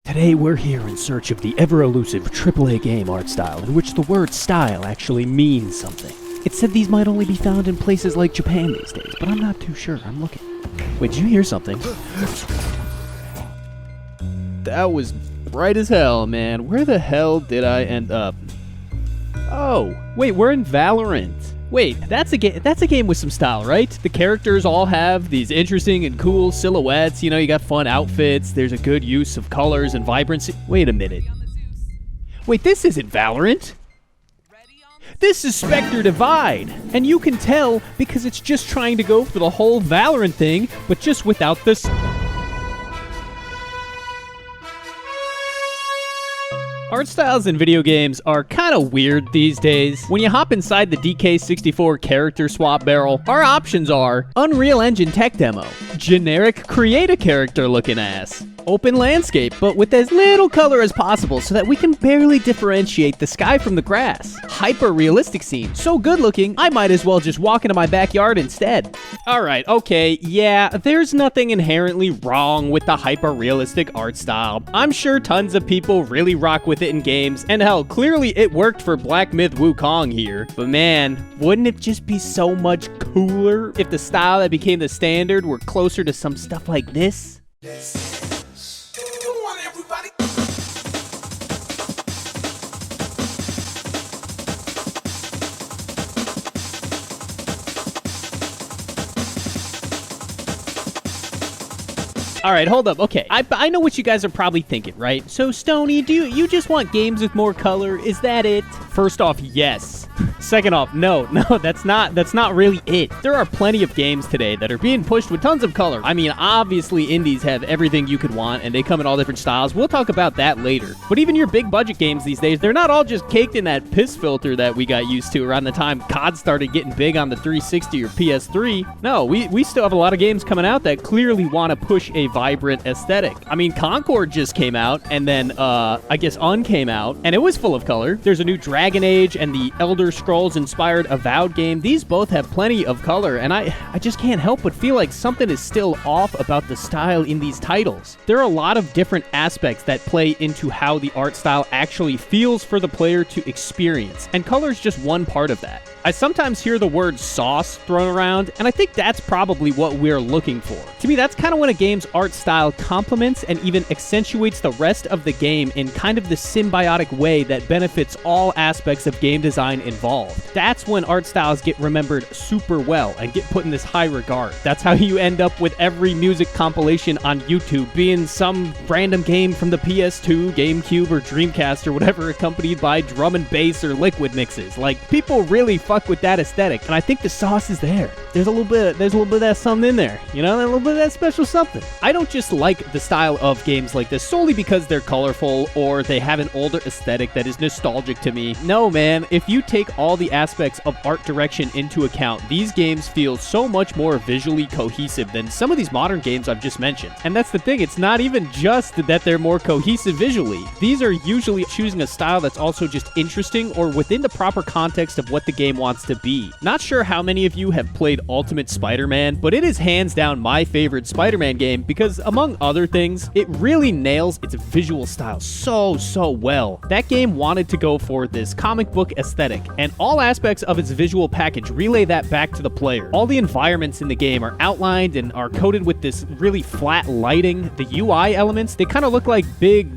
Today we're here in search of the ever-elusive AAA game art style in which the word style actually means something. It said these might only be found in places like Japan these days, but I'm not too sure. I'm looking. Wait, did you hear something? That was bright as hell, man. Where the hell did I end up? Oh, wait, we're in Valorant. Wait, that's a game with some style, right? The characters all have these interesting and cool silhouettes. You know, you got fun outfits. There's a good use of colors and vibrancy. Wait a minute. Wait, this isn't Valorant. This is Spectre Divide. And you can tell because it's just trying to go for the whole Valorant thing, but just without this. Art styles in video games are kind of weird these days. When you hop inside the DK64 character swap barrel, our options are Unreal Engine tech demo, generic create a character looking ass, open landscape but with as little color as possible so that we can barely differentiate the sky from the grass, hyper realistic scene, so good looking I might as well just walk into my backyard instead. Alright, okay, yeah, there's nothing inherently wrong with the hyper realistic art style. I'm sure tons of people really rock with it in games, and hell, clearly it worked for Black Myth Wukong here. But man, wouldn't it just be so much cooler if the style that became the standard were closer to some stuff like this? All right, hold up. Okay, I know what you guys are probably thinking, right? So, Stoney, do you just want games with more color? Is that it? First off, yes. Second off, no, that's not really it. There are plenty of games today that are being pushed with tons of color. I mean, obviously, indies have everything you could want, and they come in all different styles. We'll talk about that later. But even your big budget games these days, they're not all just caked in that piss filter that we got used to around the time COD started getting big on the 360 or PS3. No, we still have a lot of games coming out that clearly want to push a vibrant aesthetic. I mean, Concord just came out, and then, I guess Un came out, and it was full of color. There's a new Dragon Age and the Elder Scrolls-inspired Avowed game. These both have plenty of color, and I just can't help but feel like something is still off about the style in these titles. There are a lot of different aspects that play into how the art style actually feels for the player to experience, and color is just one part of that. I sometimes hear the word sauce thrown around, and I think that's probably what we're looking for. To me, that's kind of when a game's art style complements and even accentuates the rest of the game in kind of the symbiotic way that benefits all aspects of game design involved. That's when art styles get remembered super well and get put in this high regard. That's how you end up with every music compilation on YouTube being some random game from the PS2, GameCube, or Dreamcast or whatever, accompanied by drum and bass or liquid mixes. Like, people really fuck with that aesthetic, and I think the sauce is there. There's a little bit of that something in there, you know, a little bit of that special something. I don't just like the style of games like this solely because they're colorful or they have an older aesthetic that is nostalgic to me. No, man, if you take all the aspects of art direction into account, these games feel so much more visually cohesive than some of these modern games I've just mentioned. And that's the thing, it's not even just that they're more cohesive visually. These are usually choosing a style that's also just interesting or within the proper context of what the game wants to be. Not sure how many of you have played Ultimate Spider-Man, but it is hands down my favorite Spider-Man game because, among other things, it really nails its visual style so well. That game wanted to go for this comic book aesthetic, and all aspects of its visual package relay that back to the player. All the environments in the game are outlined and are coated with this really flat lighting. The UI elements, they kind of look like big,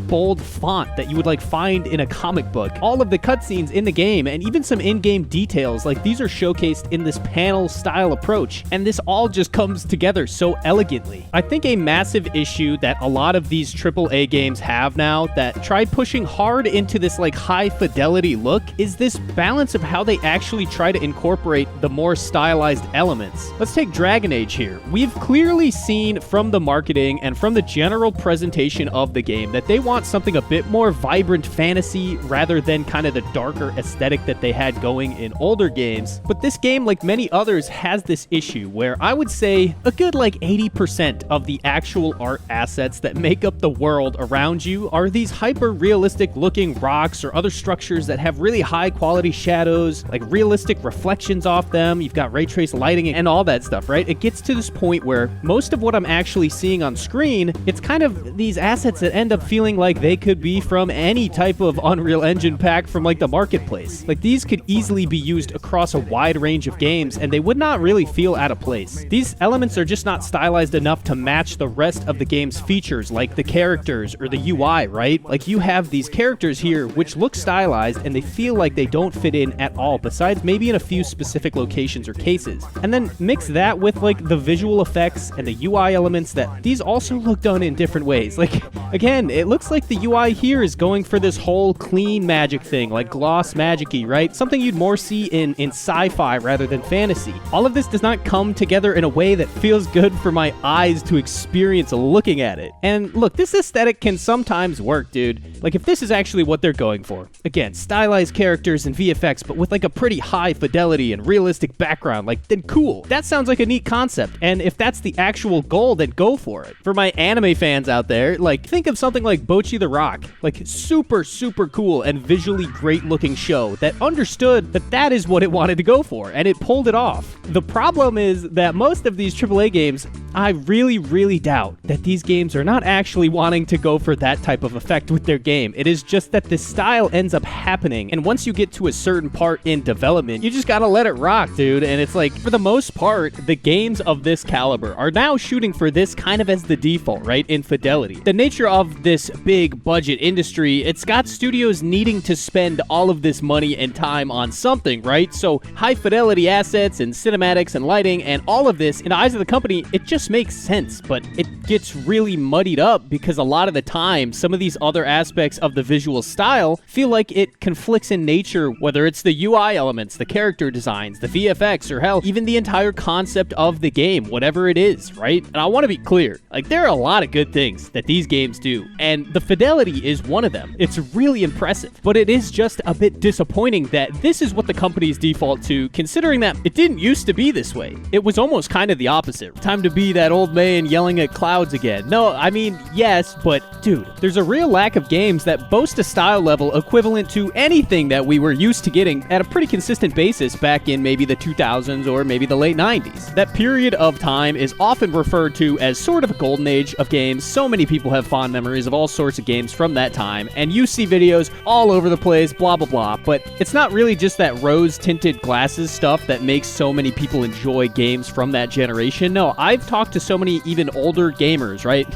bold font that you would find in a comic book. All of the cutscenes in the game and even some in-game details, these are showcased in this panel style approach, and this all just comes together so elegantly. I think a massive issue that a lot of these AAA games have now that try pushing hard into this high fidelity look is this balance of how they actually try to incorporate the more stylized elements. Let's take Dragon Age here. We've clearly seen from the marketing and from the general presentation of the game that they want something a bit more vibrant fantasy rather than kind of the darker aesthetic that they had going in older games. But this game, like many others, Colors has this issue where I would say a good like 80% of the actual art assets that make up the world around you are these hyper-realistic looking rocks or other structures that have really high quality shadows, like realistic reflections off them. You've got ray trace lighting and all that stuff, right? It gets to this point where most of what I'm actually seeing on screen, it's kind of these assets that end up feeling like they could be from any type of Unreal Engine pack from like the marketplace. Like these could easily be used across a wide range of games and they would not really feel out of place. These elements are just not stylized enough to match the rest of the game's features, like the characters or the UI, right? Like you have these characters here which look stylized and they feel like they don't fit in at all, besides maybe in a few specific locations or cases. And then mix that with like the visual effects and the UI elements that these also look done in different ways. Like again, it looks like the UI here is going for this whole clean magic thing, like gloss magic-y, right? Something you'd more see in sci-fi rather than fantasy. All of this does not come together in a way that feels good for my eyes to experience looking at it. And look, this aesthetic can sometimes work, dude. Like if this is actually what they're going for. Again, stylized characters and VFX, but with like a pretty high fidelity and realistic background, like then cool. That sounds like a neat concept. And if that's the actual goal, then go for it. For my anime fans out there, like think of something like Bocchi the Rock, like super cool and visually great looking show that understood that that is what it wanted to go for, and it pulled it off. The problem is that most of these AAA games, I really doubt that these games are not actually wanting to go for that type of effect with their game. It is just that this style ends up happening, and once you get to a certain part in development, you just gotta let it rock, dude. And it's like, for the most part, the games of this caliber are now shooting for this kind of as the default, right, in fidelity. The nature of this big budget industry, it's got studios needing to spend all of this money and time on something, right? So high fidelity assets and cinematics and lighting and all of this, in the eyes of the company, it just makes sense, but it gets really muddied up because a lot of the time, some of these other aspects of the visual style feel like it conflicts in nature, whether it's the UI elements, the character designs, the VFX, or hell, even the entire concept of the game, whatever it is, right? And I want to be clear, like there are a lot of good things that these games do, and the fidelity is one of them. It's really impressive, but it is just a bit disappointing that this is what the company's default to, considering that it didn't used to be this way. It was almost kind of the opposite. Time to be that old man yelling at clouds again. No, I mean, yes, but dude, there's a real lack of games that boast a style level equivalent to anything that we were used to getting at a pretty consistent basis back in maybe the 2000s or maybe the late 90s. That period of time is often referred to as sort of a golden age of games. So many people have fond memories of all sorts of games from that time, and you see videos all over the place, blah blah blah, but it's not really just that rose-tinted glasses stuff that makes so many people enjoy games from that generation. No, I've talked to so many even older gamers, right?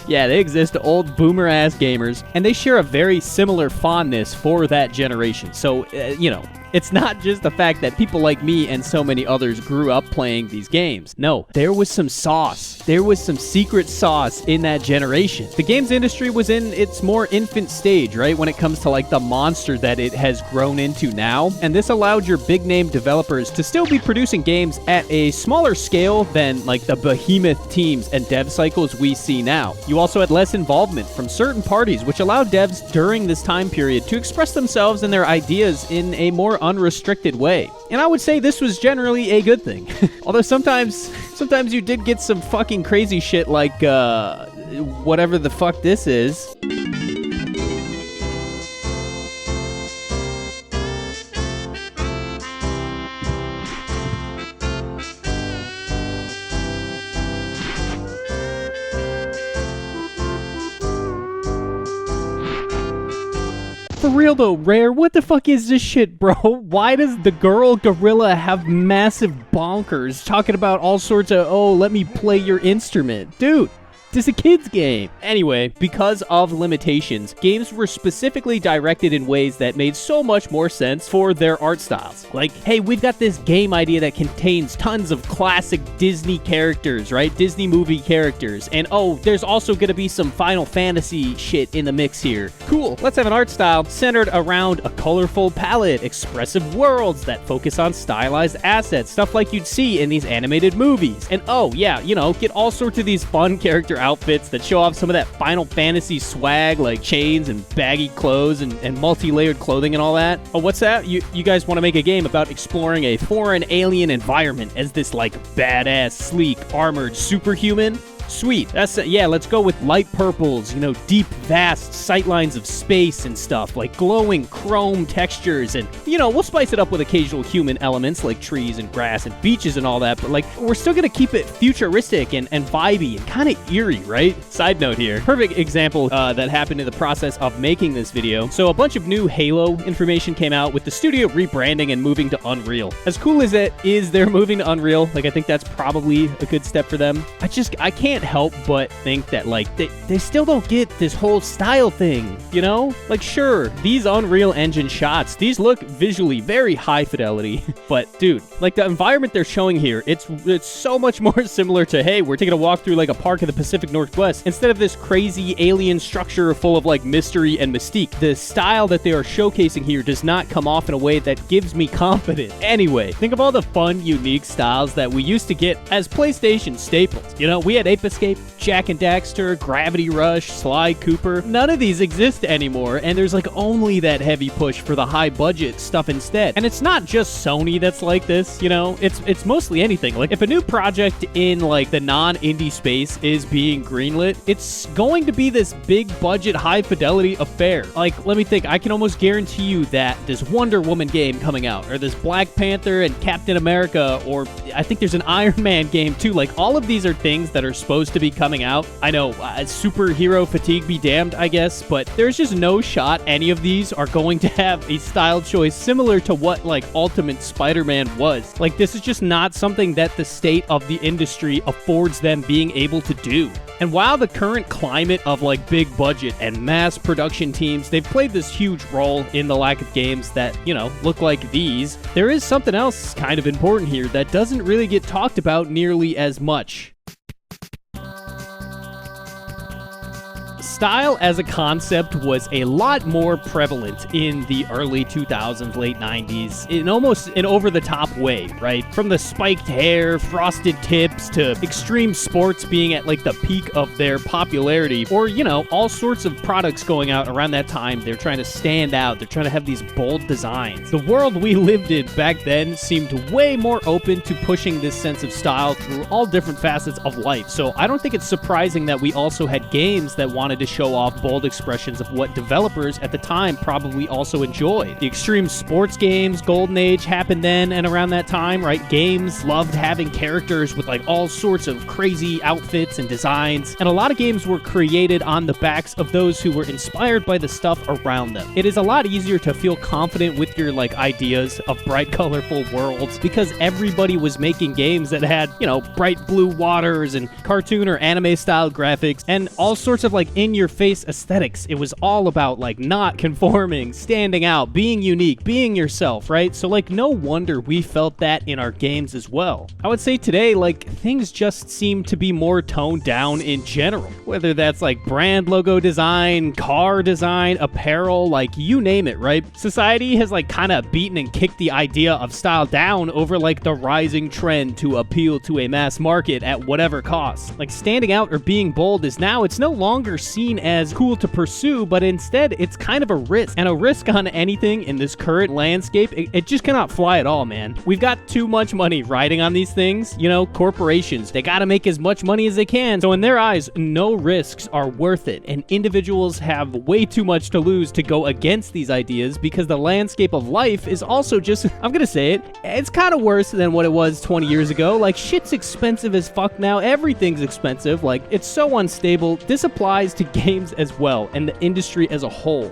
Yeah, they exist, old boomer-ass gamers, and they share a very similar fondness for that generation. So, it's not just the fact that people like me and so many others grew up playing these games. No, there was some sauce. There was some secret sauce in that generation. The games industry was in its more infant stage, right, when it comes to like the monster that it has grown into now. And this allowed your big name developers to still be producing games at a smaller scale than like the behemoth teams and dev cycles we see now. You also had less involvement from certain parties, which allowed devs during this time period to express themselves and their ideas in a more unrestricted way. And I would say this was generally a good thing. Although sometimes you did get some fucking crazy shit like, whatever the fuck this is. For real though, Rare, what the fuck is this shit, bro? Why does the girl gorilla have massive bonkers talking about all sorts of, oh, let me play your instrument? Dude, this is a kid's game. Anyway, because of limitations, games were specifically directed in ways that made so much more sense for their art styles. Like, hey, we've got this game idea that contains tons of classic Disney characters, right? Disney movie characters. And oh, there's also gonna be some Final Fantasy shit in the mix here. Cool, let's have an art style centered around a colorful palette, expressive worlds that focus on stylized assets, stuff like you'd see in these animated movies. And oh yeah, get all sorts of these fun character outfits that show off some of that Final Fantasy swag, like chains and baggy clothes and multi-layered clothing and all that. Oh, what's that? You guys want to make a game about exploring a foreign alien environment as this, like, badass, sleek, armored superhuman? Sweet. Yeah, let's go with light purples, deep, vast sightlines of space and stuff, like glowing chrome textures, and, we'll spice it up with occasional human elements like trees and grass and beaches and all that, but, like, we're still gonna keep it futuristic and vibey and kind of eerie, right? Side note here. Perfect example that happened in the process of making this video. So a bunch of new Halo information came out with the studio rebranding and moving to Unreal. As cool as it is they're moving to Unreal, like, I think that's probably a good step for them. I can't help but think that, like, they still don't get this whole style thing, Like, sure, these Unreal Engine shots, these look visually very high fidelity, but, dude, like, the environment they're showing here, it's so much more similar to, hey, we're taking a walk through, like, a park in the Pacific Northwest, instead of this crazy alien structure full of, like, mystery and mystique. The style that they are showcasing here does not come off in a way that gives me confidence. Anyway, think of all the fun, unique styles that we used to get as PlayStation staples. We had Ape Escape, Jak and Daxter, Gravity Rush, Sly Cooper. None of these exist anymore, and there's, like, only that heavy push for the high budget stuff instead. And it's not just Sony that's like this, it's mostly anything. Like, if a new project in, like, the non-indie space is being greenlit, it's going to be this big budget, high fidelity affair. Like, let me think, I can almost guarantee you that this Wonder Woman game coming out, or this Black Panther and Captain America, or I think there's an Iron Man game too. Like, all of these are things that are supposed to be coming out. I know, superhero fatigue be damned, I guess, but there's just no shot any of these are going to have a style choice similar to what, like, Ultimate Spider-Man was. Like, this is just not something that the state of the industry affords them being able to do. And while the current climate of, like, big budget and mass production teams, they've played this huge role in the lack of games that, look like these, there is something else kind of important here that doesn't really get talked about nearly as much. Style as a concept was a lot more prevalent in the early 2000s, late 90s, in almost an over-the-top way, right? From the spiked hair, frosted tips, to extreme sports being at, like, the peak of their popularity, or, all sorts of products going out around that time. They're trying to stand out. They're trying to have these bold designs. The world we lived in back then seemed way more open to pushing this sense of style through all different facets of life. So I don't think it's surprising that we also had games that wanted to show off bold expressions of what developers at the time probably also enjoyed. The extreme sports games, Golden Age, happened then and around that time, right? Games loved having characters with, like, all sorts of crazy outfits and designs, and a lot of games were created on the backs of those who were inspired by the stuff around them. It is a lot easier to feel confident with your, like, ideas of bright, colorful worlds because everybody was making games that had, bright blue waters and cartoon or anime style graphics and all sorts of, like, in-your-face aesthetics. It was all about, like, not conforming, standing out, being unique, being yourself, right? So, like, no wonder we felt that in our games as well. I would say today, like, things just seem to be more toned down in general. Whether that's, like, brand logo design, car design, apparel, like, you name it, right? Society has, like, kind of beaten and kicked the idea of style down over, like, the rising trend to appeal to a mass market at whatever cost. Like, standing out or being bold is now, it's no longer seen as cool to pursue, but instead it's kind of a risk. And a risk on anything in this current landscape, it just cannot fly at all, man. We've got too much money riding on these things. Corporations, they gotta make as much money as they can. So in their eyes, no risks are worth it. And individuals have way too much to lose to go against these ideas because the landscape of life is also just, I'm gonna say it, it's kind of worse than what it was 20 years ago. Like, shit's expensive as fuck now. Everything's expensive. Like, it's so unstable. This applies to games as well and the industry as a whole.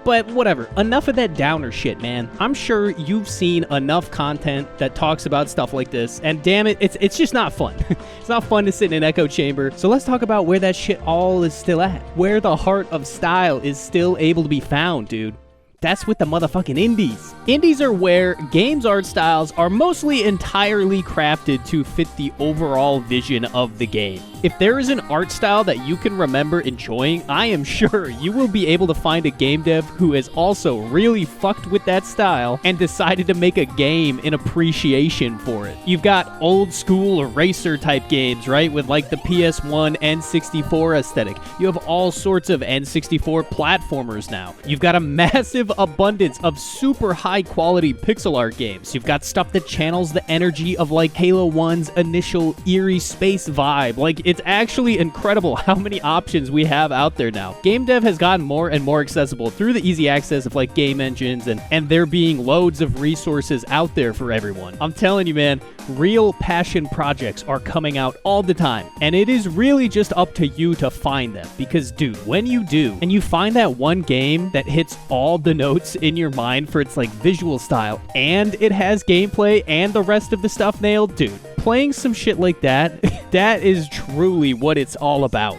But whatever, enough of that downer shit, man. I'm sure you've seen enough content that talks about stuff like this, and damn it, it's just not fun. It's not fun to sit in an echo chamber. So let's talk about where that shit all is still at. Where the heart of style is still able to be found, dude. That's with the motherfucking indies. Indies are where games art styles are mostly entirely crafted to fit the overall vision of the game. If there is an art style that you can remember enjoying, I am sure you will be able to find a game dev who has also really fucked with that style and decided to make a game in appreciation for it. You've got old school eraser type games, right? With like the PS1 N64 aesthetic. You have all sorts of N64 platformers now. You've got a massive abundance of super high quality pixel art games. You've got stuff that channels the energy of like Halo 1's initial eerie space vibe. Like, it's actually incredible how many options we have out there now. Game dev has gotten more and more accessible through the easy access of like game engines and there being loads of resources out there for everyone. I'm telling you, man, real passion projects are coming out all the time, and it is really just up to you to find them. Because, dude, when you do, and you find that one game that hits all the notes in your mind for its like visual style, and it has gameplay and the rest of the stuff nailed, dude, playing some shit like that, that is truly what it's all about.